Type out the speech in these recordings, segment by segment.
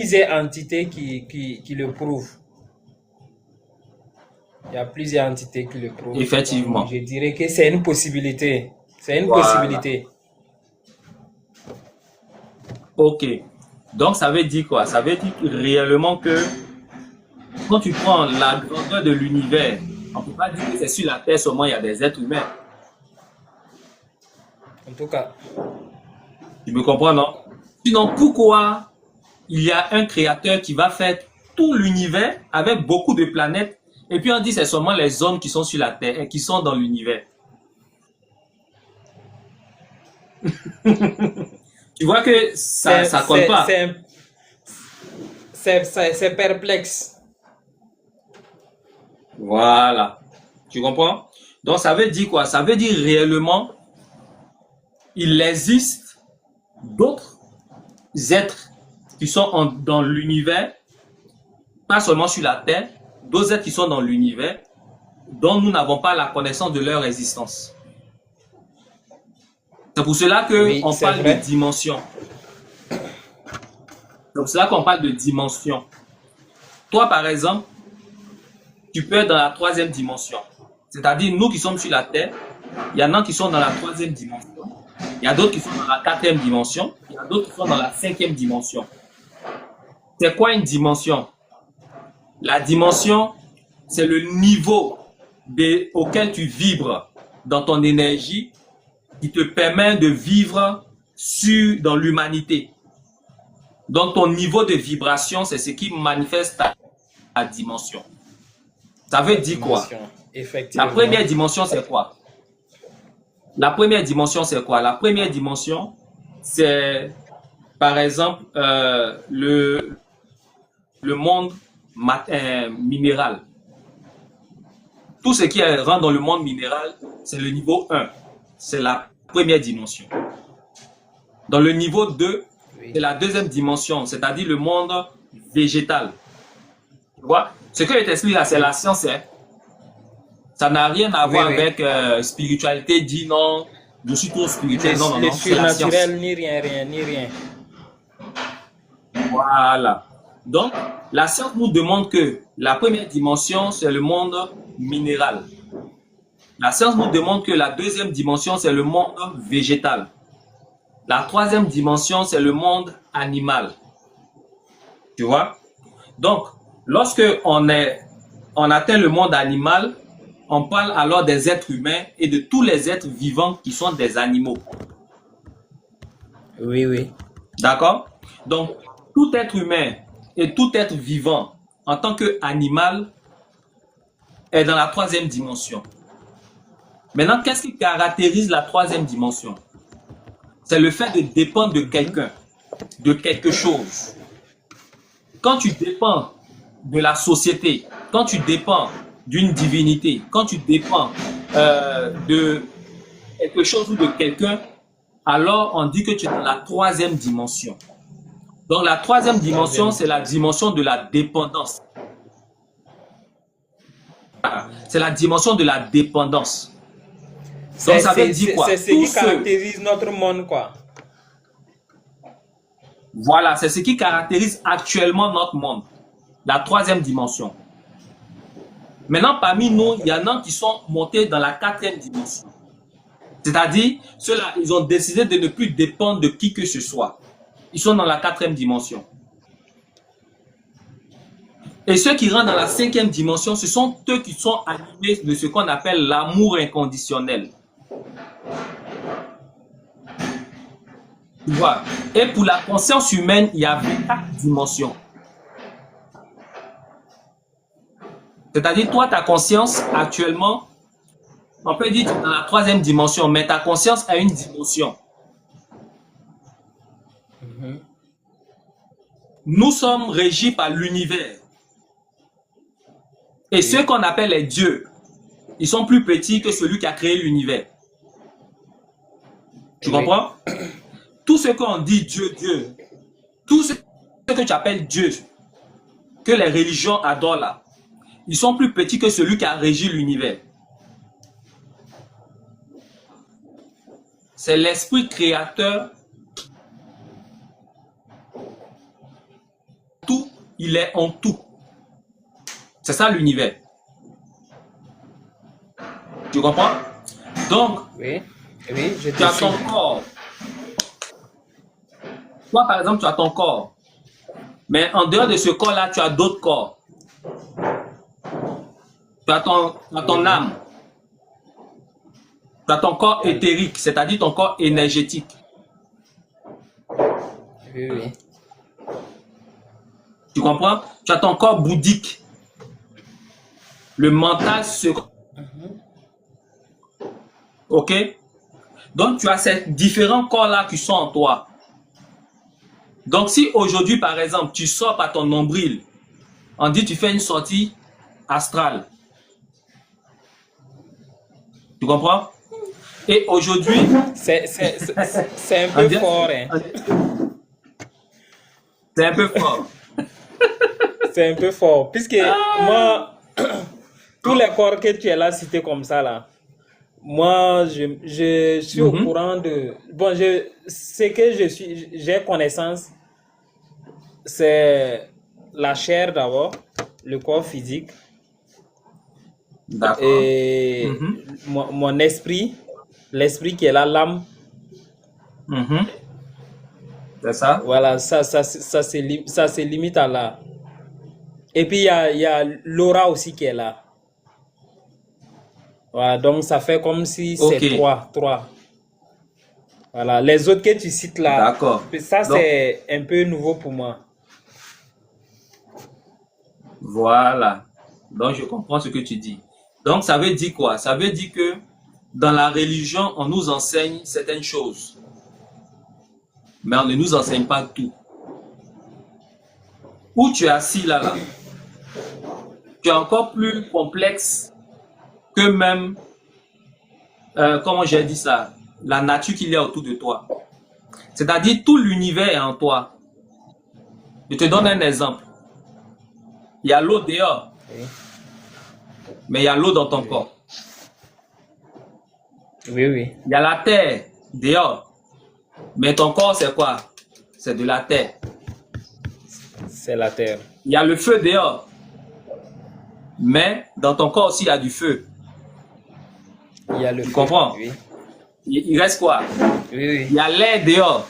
plusieurs entités qui le prouvent. Il y a plusieurs entités qui le prouvent. Donc, Effectivement. je dirais que c'est une possibilité. C'est une Voilà. possibilité. OK. Donc, ça veut dire quoi? Ça veut dire réellement que quand tu prends la grandeur de l'univers, on ne peut pas dire que c'est sur la Terre seulement il y a des êtres humains. En tout cas, Tu me comprends, non? Sinon, pourquoi il y a un créateur qui va faire tout l'univers avec beaucoup de planètes et puis on dit c'est seulement les hommes qui sont sur la Terre et qui sont dans l'univers? Tu vois que ça c'est ça colle c'est- pas. c'est- c'est perplexe. Voilà. Tu comprends? Donc ça veut dire quoi? Ça veut dire réellement il existe d'autres êtres qui sont dans l'univers, pas seulement sur la Terre, d'autres êtres qui sont dans l'univers dont nous n'avons pas la connaissance de leur existence. C'est pour cela Oui, qu'on c'est parle de vrai. dimension. C'est pour cela qu'on parle de dimension. Toi, par exemple, tu peux être dans la troisième dimension. C'est-à-dire, nous qui sommes sur la Terre, il y en a qui sont dans la troisième dimension. Il y a d'autres qui sont dans la quatrième dimension. Il y a d'autres qui sont dans la cinquième dimension. C'est quoi une dimension? La dimension, c'est le niveau auquel tu vibres dans ton énergie qui te permet de vivre dans l'humanité. Donc, ton niveau de vibration, c'est ce qui manifeste ta dimension. Ça veut La dire quoi? dimension, La effectivement. première dimension, c'est quoi? La première dimension, c'est quoi? La première dimension, c'est, par exemple, le monde minéral. Tout ce qui rentre dans le monde minéral, c'est le niveau 1. C'est la première dimension. Dans le niveau 2, Oui. c'est la deuxième dimension, c'est-à-dire le monde végétal. Tu vois? Ce que je t'explique là, c'est Oui. la science. Hein? Ça n'a rien à Oui, voir oui. avec spiritualité, dit non, je suis trop spirituel. Non, non, Le non, c'est la science. surnaturel, ni rien, rien, ni rien. Voilà. Donc, la science nous demande que la première dimension, c'est le monde minéral. La science nous demande que la deuxième dimension, c'est le monde végétal. La troisième dimension, c'est le monde animal. Tu vois? Donc, lorsque on atteint le monde animal, on parle alors des êtres humains et de tous les êtres vivants qui sont des animaux. Oui, oui. D'accord? Donc, tout être humain et tout être vivant en tant qu'animal est dans la troisième dimension. Maintenant, qu'est-ce qui caractérise la troisième dimension? C'est le fait de dépendre de quelqu'un, de quelque chose. Quand tu dépends de la société, quand tu dépends d'une divinité, quand tu dépends de quelque chose ou de quelqu'un, alors on dit que tu es dans la troisième dimension. Donc la troisième dimension, Troisième c'est la dimension. dimension de la dépendance. C'est la dimension de la dépendance. Donc ça veut dire C'est quoi? ce Tous qui ceux, caractérise notre monde, quoi. voilà, c'est ce qui caractérise actuellement notre monde, la troisième dimension. Maintenant, parmi nous, il y en a qui sont montés dans la quatrième dimension. C'est-à-dire, ceux-là, ils ont décidé de ne plus dépendre de qui que ce soit. Ils sont dans la quatrième dimension. Et ceux qui rentrent dans la cinquième dimension, ce sont ceux qui sont animés de ce qu'on appelle l'amour inconditionnel. Tu vois? Et pour la conscience humaine, il y a 4 dimensions. C'est-à-dire, toi, ta conscience, actuellement, on peut dire que tu es dans la troisième dimension, mais ta conscience a une dimension. Nous sommes régis par l'univers. Et ceux Oui. qu'on appelle les dieux, ils sont plus petits que celui qui a créé l'univers. Tu Oui. comprends? Tout ce qu'on dit Dieu, Dieu, tout ce que tu appelles Dieu, que les religions adorent là, ils sont plus petits que celui qui a régi l'univers. C'est l'esprit créateur il est en tout. C'est ça l'univers. Tu comprends? Donc, Oui, oui, je tu te as suis. ton corps. Toi, par exemple, tu as ton corps. Mais en dehors de ce corps-là, tu as d'autres corps. Tu as ton âme. Tu as ton corps éthérique, c'est-à-dire ton corps énergétique. Oui, oui. Tu comprends? Tu as ton corps bouddhique. Le mental Ok? Donc, tu as ces différents corps-là qui sont en toi. Donc, si aujourd'hui, par exemple, tu sors par ton nombril, on dit tu fais une sortie astrale. Tu comprends? Et aujourd'hui, C'est un on peu dit- fort, hein. c'est un peu fort. C'est un peu fort. Puisque moi, tous les corps que tu es là cités comme ça, là, moi, je suis au Mhm. courant de... Bon, ce que j'ai connaissance, c'est la chair d'abord, le corps physique, D'accord. et Mhm. mon esprit, l'esprit qui est là, l'âme. Mhm. C'est ça? Voilà, ça se limite à là. Et puis, il y a l'aura aussi qui est là. Voilà, donc ça fait comme si Ok. c'est trois. Voilà, les autres que tu cites là, D'accord. ça Donc, c'est un peu nouveau pour moi. voilà. Donc, je comprends ce que tu dis. Donc, ça veut dire quoi? Ça veut dire que dans la religion, on nous enseigne certaines choses, mais on ne nous enseigne pas tout. Où tu es assis là, tu es encore plus complexe que même, comment j'ai dit ça, la nature qu'il y a autour de toi. C'est-à-dire, tout l'univers est en toi. Je te donne un exemple. Il y a l'eau dehors, Oui, mais il y a l'eau dans ton oui, corps. oui, oui. Il y a la terre dehors, mais ton corps, c'est quoi? C'est de la terre. C'est la terre. Il y a le feu dehors, mais dans ton corps aussi, il y a du feu. Il y a le Tu feu. comprends? Oui, Il reste quoi? oui, Il oui. y a l'air dehors.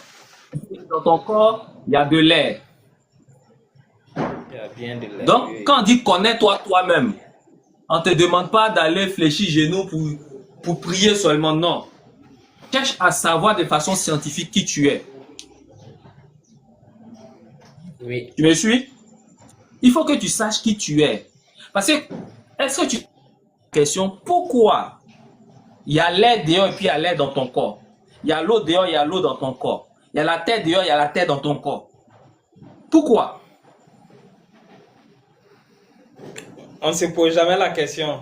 Dans ton corps, il y a de l'air. Il y a bien de l'air. Donc, Oui, quand on dit connais-toi toi-même, on ne te demande pas d'aller fléchir genoux pour prier seulement, non. Cherche à savoir de façon scientifique qui tu es. oui. Tu me suis? Il faut que tu saches qui tu es. Parce que, est-ce que tu question pourquoi il y a l'air dehors et puis il y a l'air dans ton corps? Il y a l'eau dehors, il y a l'eau dans ton corps. Il y a la terre dehors, il y a la terre dans ton corps. Pourquoi? On ne se pose jamais la question.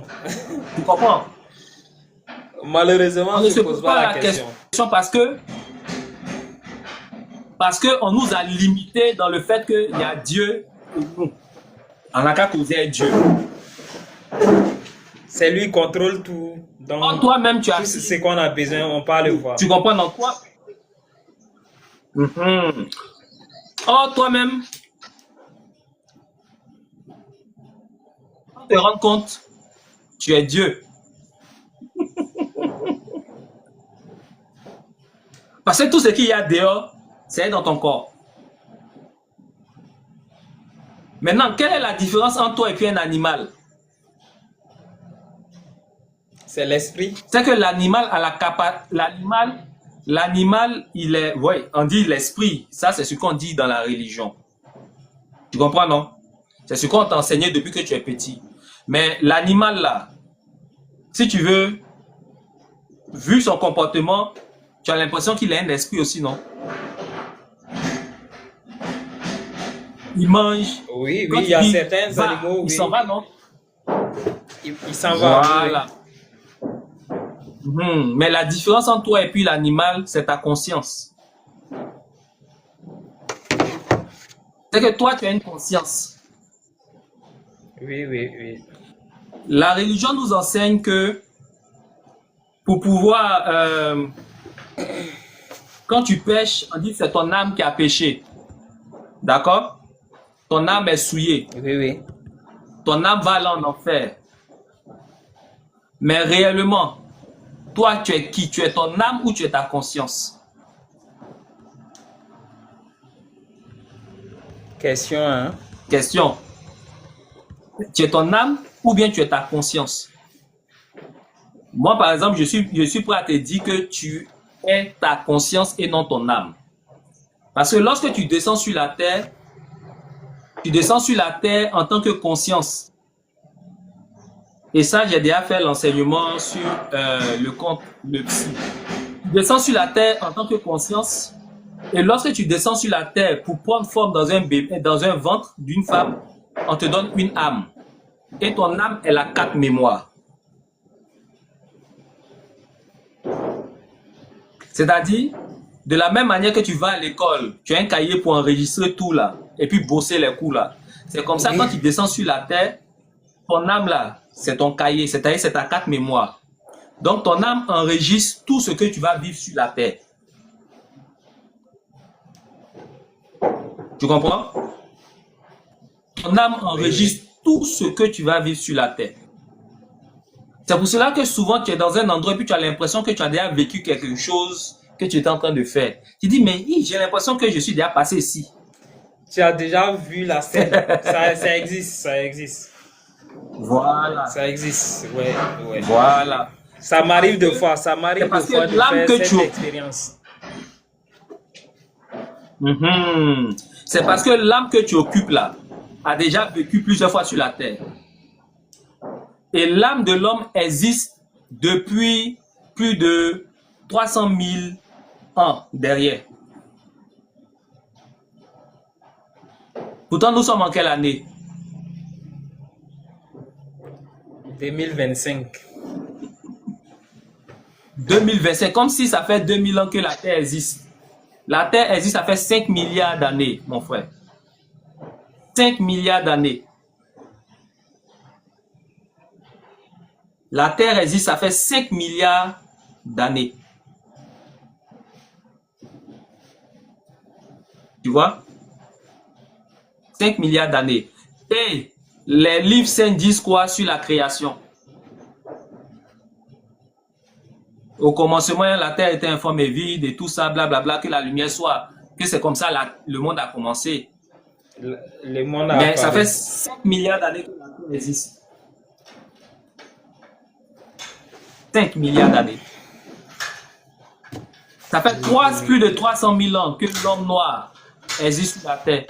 Tu comprends? Malheureusement, On on ne ne se se pose pose pas pas la la question. question parce que on nous a limités dans le fait qu'il y a Dieu et nous. On n'a qu'à causer Dieu. C'est lui qui contrôle tout. Or, Donc, toi-même, tu as tout ce qu'on a besoin, on peut le voir. tu comprends dans quoi? Mhm. Or, toi-même, tu te rends compte, tu es Dieu. Parce que tout ce qu'il y a dehors, c'est dans ton corps. Maintenant, quelle est la différence entre toi et puis un animal? C'est l'esprit. C'est que l'animal a la capacité. L'animal, il est. Oui, on dit l'esprit. Ça, c'est ce qu'on dit dans la religion. Tu comprends, non? C'est ce qu'on t'a enseigné depuis que tu es petit. Mais l'animal, là, si tu veux, vu son comportement, tu as l'impression qu'il a un esprit aussi, non? Il mange. Oui, Quand oui, il tu y a dis, certains va, animaux, il oui. s'en va, non? Il s'en va. Oui, Voilà. Mais la différence entre toi et puis l'animal, c'est ta conscience. C'est que toi, tu as une conscience. oui, oui, oui. La religion nous enseigne que pour pouvoir, quand tu pêches, on dit que c'est ton âme qui a péché. D'accord? ton âme est souillée, Oui, oui. ton âme va aller en enfer. Mais réellement, toi, tu es qui? Tu es ton âme ou tu es ta conscience? Question, hein? Question. Tu es ton âme ou bien tu es ta conscience? Moi, par exemple, je suis prêt à te dire que tu es ta conscience et non ton âme. Parce que lorsque tu descends sur la terre, tu descends sur la terre en tant que conscience. Et ça, j'ai déjà fait l'enseignement sur le compte, le psy. Tu descends sur la terre en tant que conscience. Et lorsque tu descends sur la terre pour prendre forme dans un bébé, dans un ventre d'une femme, on te donne une âme. Et ton âme, elle a 4 mémoires. C'est-à-dire, de la même manière que tu vas à l'école, tu as un cahier pour enregistrer tout là, et puis bosser les coups là. C'est comme ça, quand tu descends sur la terre, ton âme là, c'est ton cahier, c'est-à-dire c'est ta 4 mémoires. Donc ton âme enregistre tout ce que tu vas vivre sur la terre. Tu comprends? Ton âme enregistre tout ce que tu vas vivre sur la terre. C'est pour cela que souvent tu es dans un endroit et puis tu as l'impression que tu as déjà vécu quelque chose que tu étais en train de faire. Tu dis, mais j'ai l'impression que je suis déjà passé ici. Tu as déjà vu la scène. Ça existe, ça existe. Voilà. Ça existe, ouais, ouais. Voilà. Ça m'arrive de fois, ça m'arrive de parce que fois de l'âme faire que cette tu- expérience. Mhm. C'est parce que l'âme que tu occupes là a déjà vécu plusieurs fois sur la terre. Et l'âme de l'homme existe depuis plus de 300 000 ans derrière. Pourtant, nous sommes en quelle année? 2025. 2025, comme si ça fait 2000 ans que la Terre existe. La Terre existe, ça fait 5 milliards d'années, mon frère. 5 milliards d'années. La Terre existe, ça fait 5 milliards d'années. Tu vois? 5 milliards d'années. Et les livres saints disent quoi sur la création? Au commencement, la terre était informe et vide et tout ça, blablabla, que la lumière soit, que c'est comme ça le monde a commencé. Le monde a Mais ça apparu. fait 5 milliards d'années que la terre existe. 5 milliards d'années. Ça fait plus de 300 000 ans que l'homme noir existe sur la terre.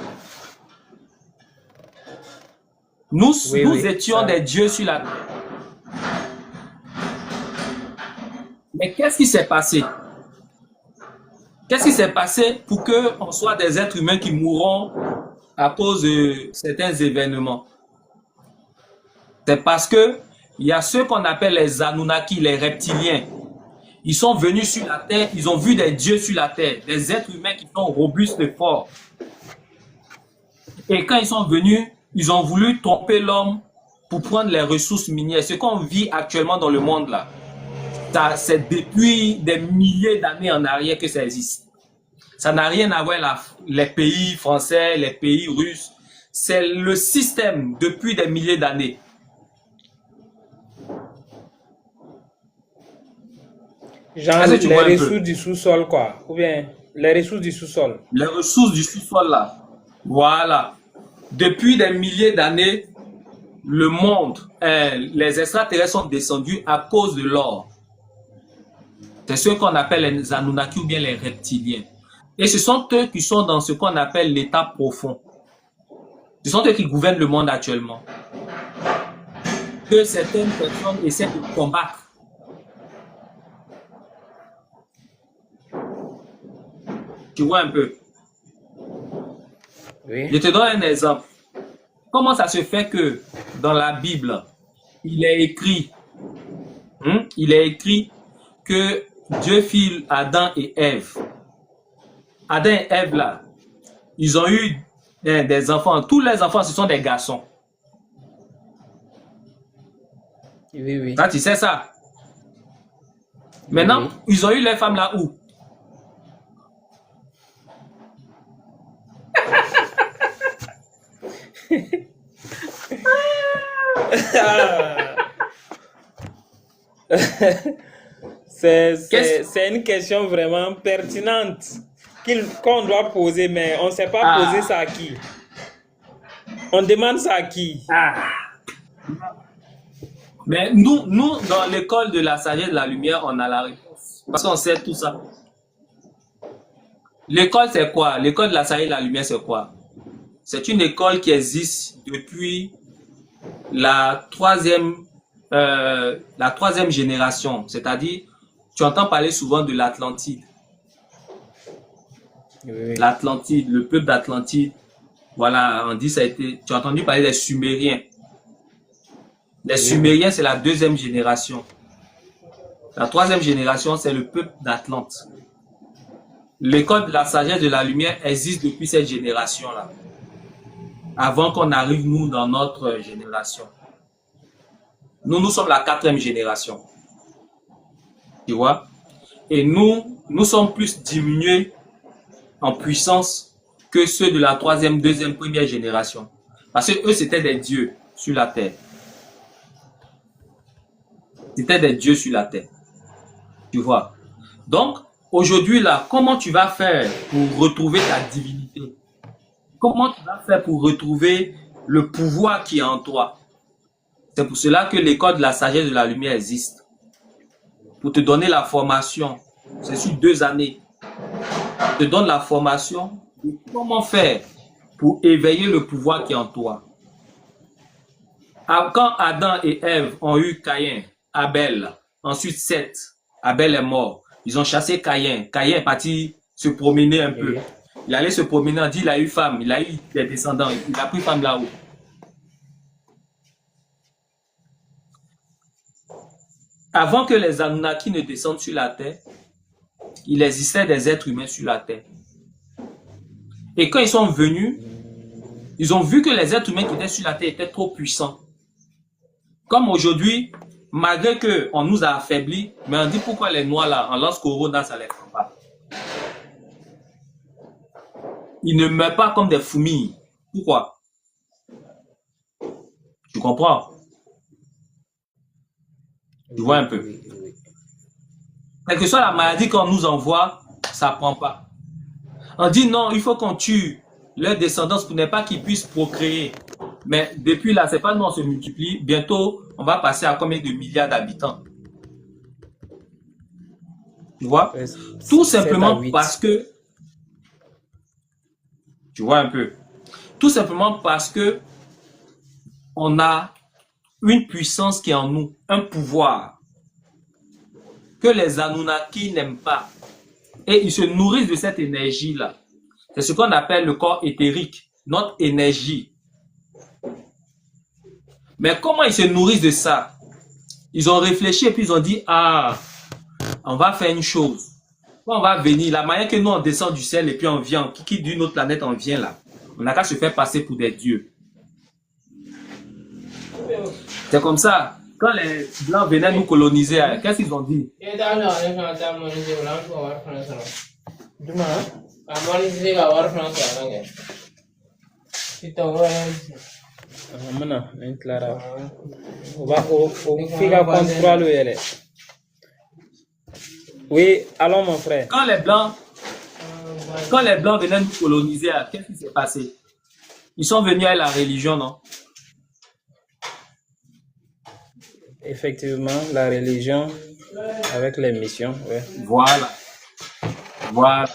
Nous étions des dieux sur la terre. Mais qu'est-ce qui s'est passé? Qu'est-ce qui s'est passé pour qu'on soit des êtres humains qui mourront à cause de certains événements? C'est parce que il y a ceux qu'on appelle les Anunnaki, les reptiliens. Ils sont venus sur la terre, ils ont vu des dieux sur la terre, des êtres humains qui sont robustes et forts. Et quand ils sont venus, ils ont voulu tromper l'homme pour prendre les ressources minières. Ce qu'on vit actuellement dans le monde là, c'est depuis des milliers d'années en arrière que ça existe. Ça n'a rien à voir avec les pays français, les pays russes. C'est le système depuis des milliers d'années. Genre les ressources du sous-sol, quoi. Ou bien les ressources du sous-sol. Les ressources du sous-sol, là. Voilà. Depuis des milliers d'années, le monde, les extraterrestres sont descendus à cause de l'or. C'est ceux qu'on appelle les Anunnaki ou bien les reptiliens. Et ce sont eux qui sont dans ce qu'on appelle l'état profond. Ce sont eux qui gouvernent le monde actuellement. Que certaines personnes essaient de combattre. Tu vois un peu? Oui. Je te donne un exemple. Comment ça se fait que dans la Bible, il est écrit que Dieu fit Adam et Ève. Adam et Ève, là, ils ont eu des enfants. Tous les enfants, ce sont des garçons. Oui, oui. Ça, tu sais ça. Maintenant, Oui. ils ont eu les femmes là où? C'est une question vraiment pertinente qu'on doit poser, mais on ne sait pas poser ça à qui. On demande ça à qui. Mais nous, dans l'école de la sagesse de la lumière, on a la réponse. Parce qu'on sait tout ça. L'école, c'est quoi? L'école de la sagesse de la lumière, c'est quoi? C'est une école qui existe depuis la troisième génération. C'est-à-dire, tu entends parler souvent de l'Atlantide. Oui. L'Atlantide, le peuple d'Atlantide. Voilà, on dit ça a été. Tu as entendu parler des Sumériens. Les Sumériens, c'est la deuxième génération. La troisième génération, c'est le peuple d'Atlante. L'école de la sagesse de la lumière existe depuis cette génération-là. Avant qu'on arrive, nous, dans notre génération. Nous sommes la quatrième génération. Tu vois? Et nous sommes plus diminués en puissance que ceux de la troisième, deuxième, première génération. Parce que eux, c'était des dieux sur la terre. C'était des dieux sur la terre. Tu vois? Donc, aujourd'hui, là, comment tu vas faire pour retrouver ta divinité? Comment tu vas faire pour retrouver le pouvoir qui est en toi? C'est pour cela que l'école de la sagesse de la lumière existe. Pour te donner la formation. C'est sur 2 années. Je te donne la formation de comment faire pour éveiller le pouvoir qui est en toi. Quand Adam et Ève ont eu Caïn, Abel, ensuite Seth, Abel est mort. Ils ont chassé Caïn. Caïn est parti se promener un peu. Il allait se promener, on dit il a eu femme, il a eu des descendants, il a pris femme là-haut. Avant que les Anunnaki ne descendent sur la terre, il existait des êtres humains sur la terre. Et quand ils sont venus, ils ont vu que les êtres humains qui étaient sur la terre étaient trop puissants. Comme aujourd'hui, malgré qu'on nous a affaiblis, mais on dit pourquoi les Noirs là, en lance Corona, ça ne les prend pas. Ils ne meurent pas comme des fourmis. Pourquoi? Tu comprends? Tu vois un peu. Quelle que soit la maladie qu'on nous envoie, ça ne prend pas. On dit non, il faut qu'on tue leur descendance pour ne pas qu'ils puissent procréer. Mais depuis là, c'est pas nous on se multiplie. Bientôt, on va passer à combien de milliards d'habitants? Tu vois? Tout simplement parce que... Tu vois un peu? Tout simplement parce que on a une puissance qui est en nous, un pouvoir que les Anunnaki n'aiment pas. Et ils se nourrissent de cette énergie-là. C'est ce qu'on appelle le corps éthérique, notre énergie. Mais comment ils se nourrissent de ça? Ils ont réfléchi et puis ils ont dit, ah, on va faire une chose. On va venir, la manière que nous on descend du ciel et puis on vient, qui d'une autre planète on vient là. On n'a qu'à se faire passer pour des dieux. C'est comme ça. Quand les Blancs venaient nous coloniser, qu'est-ce qu'ils ont dit? Oui, allons mon frère. Quand les Blancs venaient nous coloniser, qu'est-ce qui s'est passé? Ils sont venus à la religion, non? Effectivement, la religion avec les missions. Ouais. Voilà.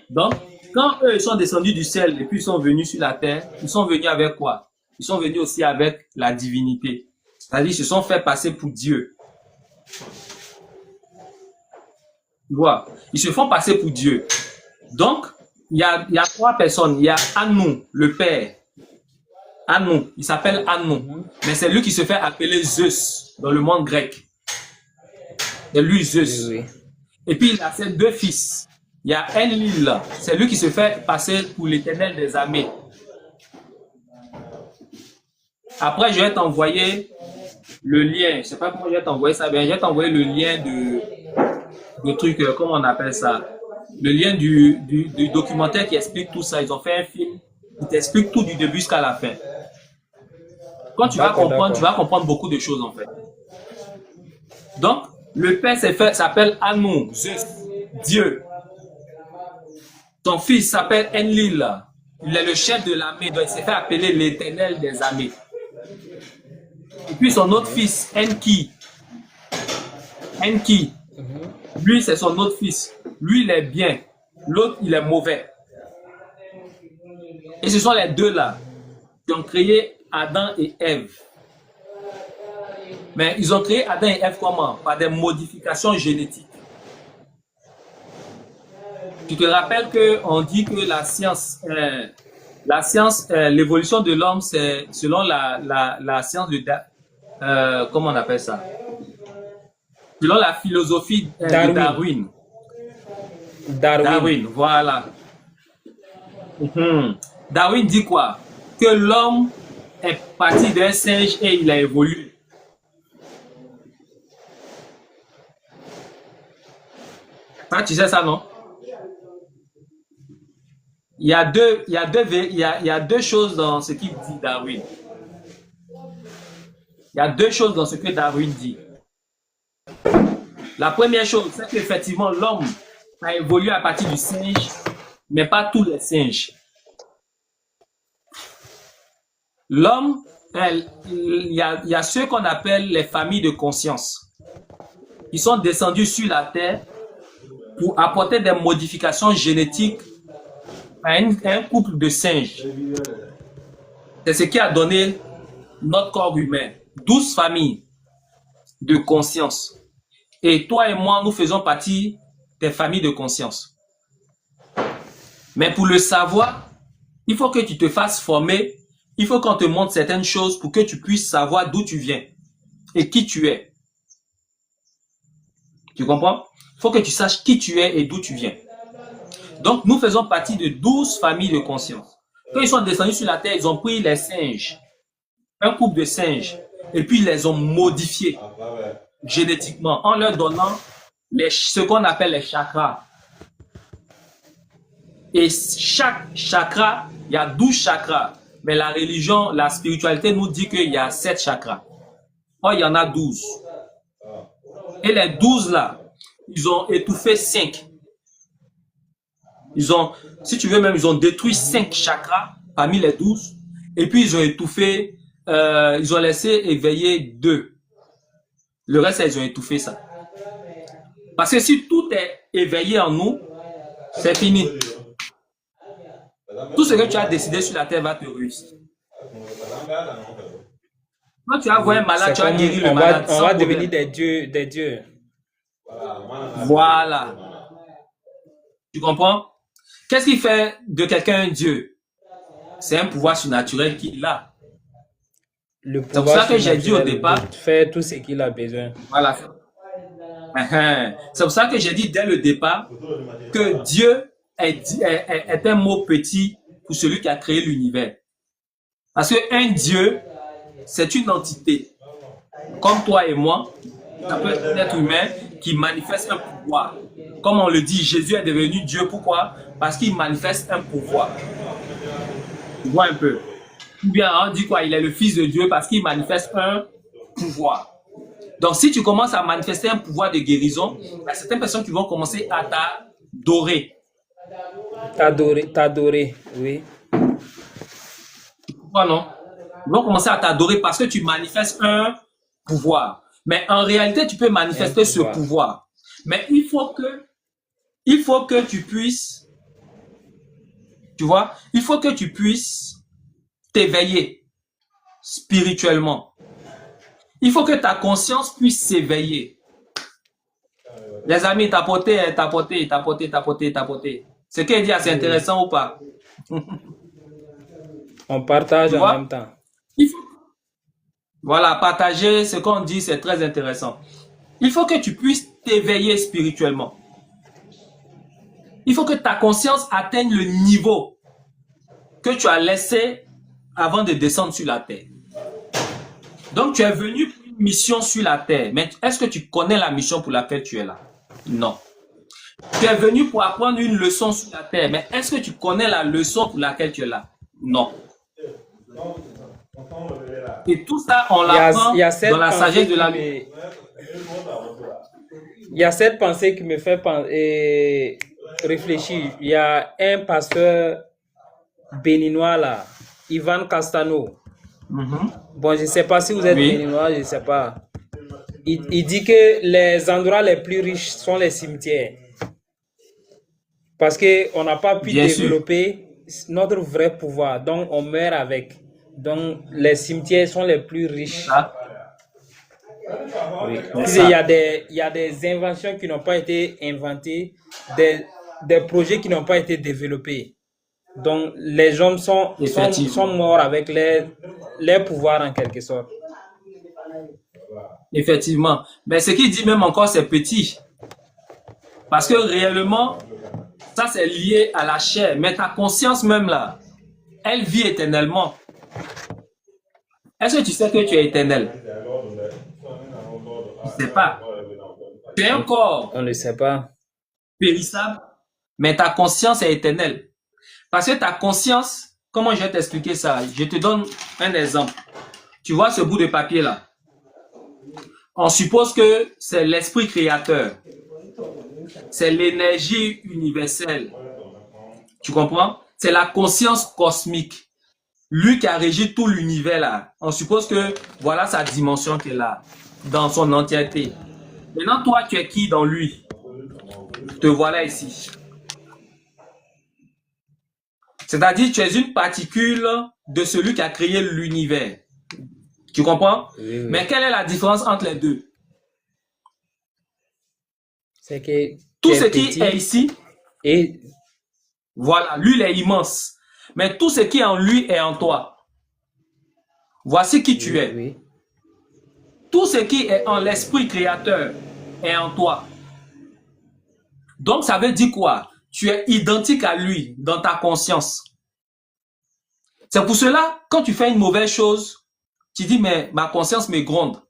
Donc, quand eux ils sont descendus du ciel et puis ils sont venus sur la terre, ils sont venus avec quoi? Ils sont venus aussi avec la divinité. C'est-à-dire, ils se sont fait passer pour Dieu. Tu vois? Ils se font passer pour Dieu. Donc, il y a 3 personnes. Il y a Anu, le père. Anu, il s'appelle Anu. Mais c'est lui qui se fait appeler Zeus dans le monde grec. C'est lui Zeus. Oui. Et puis il a ses 2 fils. Il y a Enlil, c'est lui qui se fait passer pour l'éternel des armées. Après, je vais t'envoyer le lien. Je ne sais pas comment je vais t'envoyer ça. Mais je vais t'envoyer le lien de truc, comment on appelle ça? Le lien du documentaire qui explique tout ça. Ils ont fait un film qui t'explique tout du début jusqu'à la fin. Quand tu vas D'accord, comprendre, tu d'accord. vas comprendre beaucoup de choses en fait. Donc, le père s'appelle Anu, Zeus, Dieu. Son fils s'appelle Enlil. Il est le chef de l'armée, donc il s'est fait appeler l'éternel des armées. Et puis son autre fils, Enki. Enki, lui c'est son autre fils. Lui il est bien, l'autre il est mauvais. Et ce sont les deux là qui ont créé Adam et Ève. Mais ils ont créé Adam et Ève comment? Par des modifications génétiques. Tu te rappelles qu'on dit que la science, l'évolution de l'homme, c'est selon la science de comment on appelle ça? Selon la philosophie de Darwin. Darwin. Darwin. Darwin, voilà. Darwin dit quoi? Que l'homme est parti d'un singe et il a évolué. Ah, tu sais ça, non? Il y a deux choses dans ce qu'il dit Darwin. Il y a deux choses dans ce que Darwin dit. La première chose, c'est qu'effectivement, l'homme a évolué à partir du singe, mais pas tous les singes. L'homme, il y a ceux qu'on appelle les familles de conscience. Ils sont descendus sur la terre pour apporter des modifications génétiques à un couple de singes. C'est ce qui a donné notre corps humain. 12 familles de conscience. Et toi et moi, nous faisons partie des familles de conscience. Mais pour le savoir, il faut que tu te fasses former. Il faut qu'on te montre certaines choses pour que tu puisses savoir d'où tu viens et qui tu es. Tu comprends? Il faut que tu saches qui tu es et d'où tu viens. Donc, nous faisons partie de 12 familles de conscience. Quand ils sont descendus sur la terre, ils ont pris les singes, un couple de singes, et puis ils les ont modifiés génétiquement en leur donnant ce qu'on appelle les chakras. Et chaque chakra, il y a 12 chakras. Mais la religion, la spiritualité nous dit qu'il y a 7 chakras. Or, il y en a 12. Et les 12 là, ils ont étouffé 5. Ils ont, si tu veux même, ils ont détruit 5 chakras parmi les 12. Et puis, ils ont étouffé, ils ont laissé éveiller 2. Le reste, ils ont étouffé ça. Parce que si tout est éveillé en nous, c'est fini. Tout ce que tu as décidé sur la terre va te réussir. Quand tu as vu un malade, tu as guéri le malade. On va devenir des dieux. Voilà. Tu comprends? Qu'est-ce qui fait de quelqu'un un dieu? C'est un pouvoir surnaturel qu'il a. Le C'est pour ça que j'ai dit au départ. Faire tout ce qu'il a besoin. Voilà. C'est pour ça que j'ai dit dès le départ que Dieu est un mot petit pour celui qui a créé l'univers. Parce qu'un Dieu, c'est une entité. Comme toi et moi, ça peut être un être humain qui manifeste un pouvoir. Comme on le dit, Jésus est devenu Dieu. Pourquoi? Parce qu'il manifeste un pouvoir. Tu vois un peu. Ou bien on dit quoi? Il est le Fils de Dieu parce qu'il manifeste un pouvoir. Donc si tu commences à manifester un pouvoir de guérison, il y a certaines personnes qui vont commencer à t'adorer. T'adorer, oui. Pourquoi non? Ils vont commencer à t'adorer parce que tu manifestes un pouvoir. Mais en réalité, tu peux manifester ce pouvoir. Mais il faut que tu puisses, tu vois, il faut que tu puisses t'éveiller spirituellement. Il faut que ta conscience puisse s'éveiller. Les amis, tapoter. Ce qu'il dit, c'est intéressant ou pas? On partage en même temps. Voilà, partager ce qu'on dit, c'est très intéressant. Il faut que tu puisses t'éveiller spirituellement. Il faut que ta conscience atteigne le niveau que tu as laissé avant de descendre sur la terre. Donc, tu es venu pour une mission sur la terre. Mais est-ce que tu connais la mission pour laquelle tu es là? Non. Tu es venu pour apprendre une leçon sur la terre. Mais est-ce que tu connais la leçon pour laquelle tu es là? Non. Et tout ça, on Il y a, l'apprend il y a cette dans la pensée sagesse de qui la me, il y a cette pensée qui me fait réfléchir. Il y a un pasteur béninois là, Ivan Castano. Mhm. Bon, je ne sais pas si vous êtes Oui, béninois, je ne sais pas. Il dit que les endroits les plus riches sont les cimetières. Parce qu'on n'a pas pu bien sûr. développer notre vrai pouvoir. Donc, on meurt avec. Donc, les cimetières sont les plus C'est riches. ça. Oui. C'est Puis, il y a ça. il y a des inventions qui n'ont pas été inventées, des projets qui n'ont pas été développés. Donc, les hommes sont Effectivement. morts avec les pouvoirs en quelque sorte. Effectivement. Mais ce qu'il dit même encore, c'est petit. Parce que réellement, ça c'est lié à la chair. Mais ta conscience même là, elle vit éternellement. Est-ce que tu sais que tu es éternel? Tu ne sais pas. Tu es un corps On ne sait pas. périssable, mais ta conscience est éternelle. Parce que ta conscience, comment je vais t'expliquer ça? Je te donne un exemple. Tu vois ce bout de papier là? On suppose que c'est l'esprit créateur. C'est l'énergie universelle. Tu comprends? C'est la conscience cosmique. Lui qui a régi tout l'univers là. On suppose que voilà sa dimension qui est là, dans son entièreté. Maintenant, toi, tu es qui dans lui? Te voilà ici. C'est-à-dire, tu es une particule de celui qui a créé l'univers. Tu comprends? Oui, oui. Mais quelle est la différence entre les deux? C'est que Tout tu ce es qui est petit ici, et voilà, lui, il est immense. Mais tout ce qui est en lui est en toi. Voici qui tu oui, es. oui. Tout ce qui est en l'esprit créateur est en toi. Donc, ça veut dire quoi? Tu es identique à lui dans ta conscience. C'est pour cela, quand tu fais une mauvaise chose, tu dis, mais ma conscience me gronde.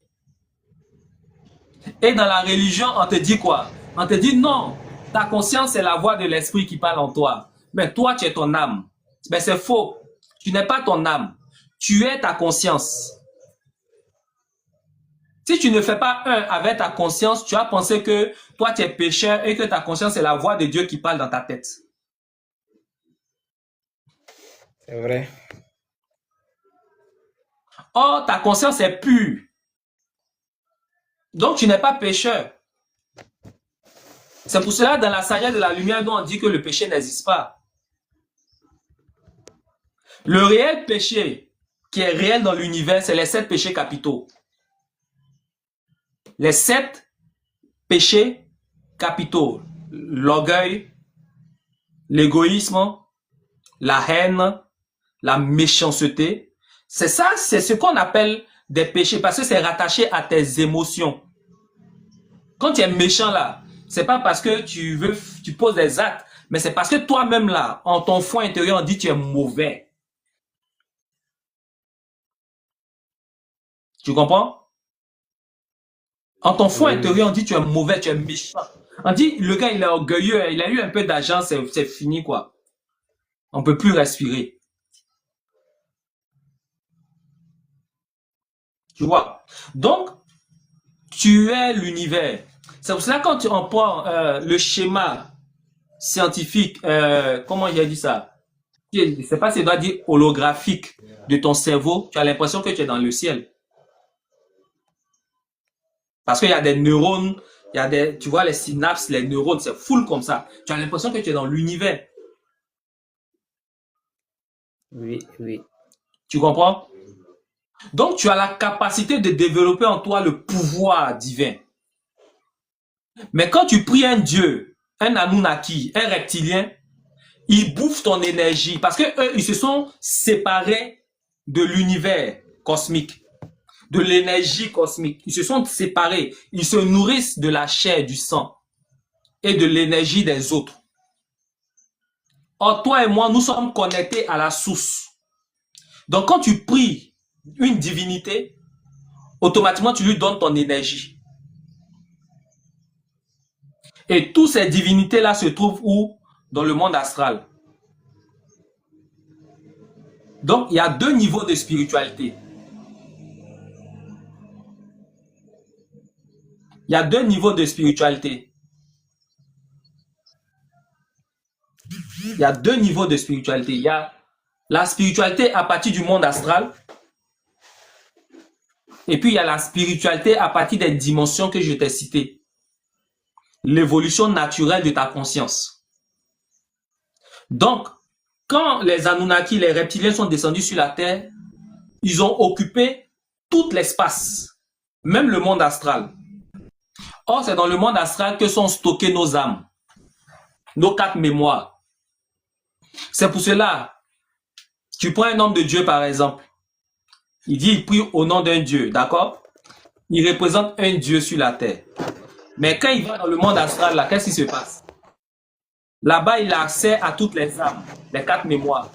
Et dans la religion, on te dit quoi? On te dit, non, ta conscience, c'est la voix de l'esprit qui parle en toi. Mais toi, tu es ton âme. Mais c'est faux. Tu n'es pas ton âme. Tu es ta conscience. Si tu ne fais pas un avec ta conscience, tu vas penser que toi, tu es pécheur et que ta conscience, c'est la voix de Dieu qui parle dans ta tête. C'est vrai. Or, ta conscience est pure. Donc, tu n'es pas pécheur. C'est pour cela, dans la sagesse de la lumière, dont on dit que le péché n'existe pas. Le réel péché qui est réel dans l'univers, c'est les 7 péchés capitaux. Les 7 péchés capitaux. L'orgueil, l'égoïsme, la haine, la méchanceté. C'est ça, c'est ce qu'on appelle des péchés parce que c'est rattaché à tes émotions. Quand tu es méchant là, c'est pas parce que tu poses des actes, mais c'est parce que toi-même là, en ton fond intérieur, on dit que tu es mauvais. Tu comprends? En ton fond Oui, intérieur, oui. on dit que tu es mauvais, tu es méchant. On dit, le gars, il est orgueilleux, il a eu un peu d'argent, c'est fini quoi. On peut plus respirer. Tu vois? Donc, tu es l'univers. C'est pour cela quand on prend le schéma scientifique, comment j'ai dit ça? Je ne sais pas si je dois dire holographique de ton cerveau, tu as l'impression que tu es dans le ciel. Parce qu'il y a des neurones, il y a tu vois les synapses, les neurones, c'est full comme ça. Tu as l'impression que tu es dans l'univers. Oui, oui. Tu comprends? Donc, tu as la capacité de développer en toi le pouvoir divin. Mais quand tu pries un Dieu, un Anunnaki, un reptilien, ils bouffent ton énergie parce que eux, ils se sont séparés de l'univers cosmique, de l'énergie cosmique. Ils se sont séparés. Ils se nourrissent de la chair, du sang et de l'énergie des autres. Or, toi et moi, nous sommes connectés à la source. Donc, quand tu pries une divinité, automatiquement, tu lui donnes ton énergie. Et toutes ces divinités-là se trouvent où? Dans le monde astral. Donc, il y a 2 niveaux de spiritualité. Il y a deux niveaux de spiritualité. Il y a deux niveaux de spiritualité. Il y a la spiritualité à partir du monde astral. Et puis, il y a la spiritualité à partir des dimensions que je t'ai citées. L'évolution naturelle de ta conscience. Donc, quand les Anunnaki, les reptiliens sont descendus sur la Terre, ils ont occupé tout l'espace, même le monde astral. Or, c'est dans le monde astral que sont stockées nos âmes, nos 4 mémoires. C'est pour cela, tu prends un homme de Dieu par exemple, il dit il prie au nom d'un Dieu, d'accord? Il représente un Dieu sur la terre. Mais quand il va dans le monde astral, là, qu'est-ce qui se passe? Là-bas, il a accès à toutes les âmes, les 4 mémoires.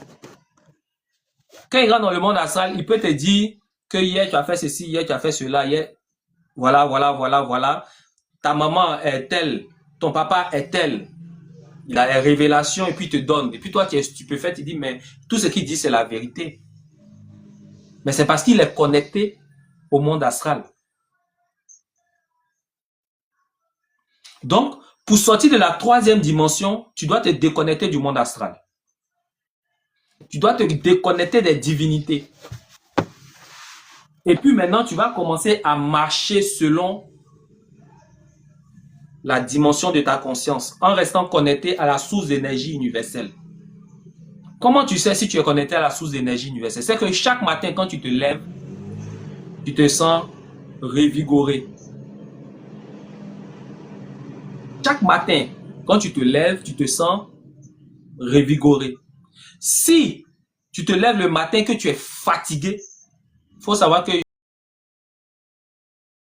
Quand il rentre dans le monde astral, il peut te dire que hier tu as fait ceci, hier tu as fait cela, hier, voilà. Ta maman est telle, ton papa est tel. Il a les révélations et puis il te donne. Et puis toi, tu es stupéfait, tu dis, mais tout ce qu'il dit, c'est la vérité. Mais c'est parce qu'il est connecté au monde astral. Donc, pour sortir de la 3e dimension, tu dois te déconnecter du monde astral. Tu dois te déconnecter des divinités. Et puis maintenant, tu vas commencer à marcher selon la dimension de ta conscience, en restant connecté à la source d'énergie universelle. Comment tu sais si tu es connecté à la source d'énergie universelle? C'est que chaque matin, quand tu te lèves, tu te sens revigoré. Chaque matin, quand tu te lèves, tu te sens revigoré. Si tu te lèves le matin que tu es fatigué, il faut savoir que